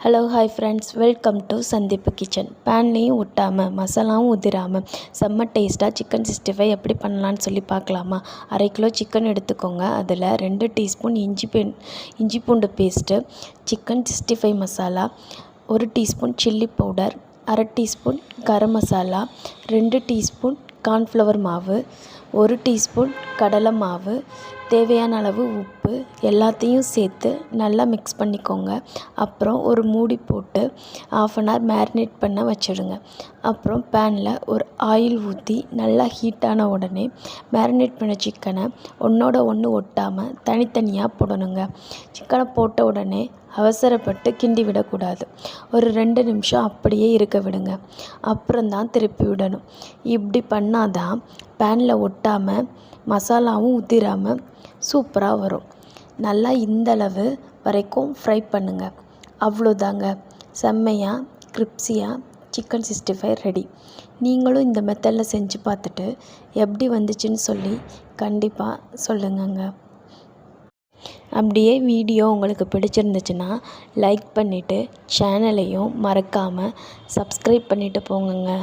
Hello hi friends, welcome to Sandeep kitchen. பேன்லேயும் ஒட்டாமல் மசாலாவும் உதிராமல் செம்ம டேஸ்ட்டாக சிக்கன் 65 எப்படி பண்ணலான்னு சொல்லி பார்க்கலாமா? 1/2 கிலோ சிக்கன் எடுத்துக்கோங்க. அதில் 2 டீஸ்பூன் இஞ்சி பூண்டு paste, chicken 65 masala, 1 teaspoon chilli powder, 1/2 teaspoon garam masala, 2 teaspoon cornflour மாவு, 1 டீஸ்பூன் கடலை மாவு, தேவையான அளவு உப்பு எல்லாத்தையும் சேர்த்து நல்லா மிக்ஸ் பண்ணிக்கோங்க. அப்புறம் ஒரு மூடி போட்டு 1/2 அன் ஹவர் மேரினேட் பண்ண வச்சிடுங்க. அப்புறம் பேனில் ஒரு ஆயில் ஊற்றி நல்லா ஹீட்டான உடனே மேரினேட் பண்ண சிக்கனை ஒன்றோட ஒன்று ஒட்டாமல் தனித்தனியாக போடணுங்க. சிக்கனை போட்ட உடனே அவசரப்பட்டு கிண்டி விடக்கூடாது. ஒரு 2 நிமிஷம் அப்படியே இருக்க விடுங்க. அப்புறம்தான் திருப்பி விடணும். இப்படி பண்ணாதான் பேனில் ஒட்டாமல் மசாலாவும் ஊற்றிடாமல் சூப்பராக வரும். நல்லா இந்தளவு வரைக்கும் ஃப்ரை பண்ணுங்கள். அவ்வளோதாங்க, செம்மையாக கிரிப்ஸியாக சிக்கன் 65 ரெடி. நீங்களும் இந்த மெத்தடில் செஞ்சு பார்த்துட்டு எப்படி வந்துச்சுன்னு சொல்லி கண்டிப்பாக சொல்லுங்கங்க. அப்படியே வீடியோ உங்களுக்கு பிடிச்சிருந்துச்சுன்னா லைக் பண்ணிவிட்டு சேனலையும் மறக்காமல் சப்ஸ்கிரைப் பண்ணிவிட்டு போங்கங்க.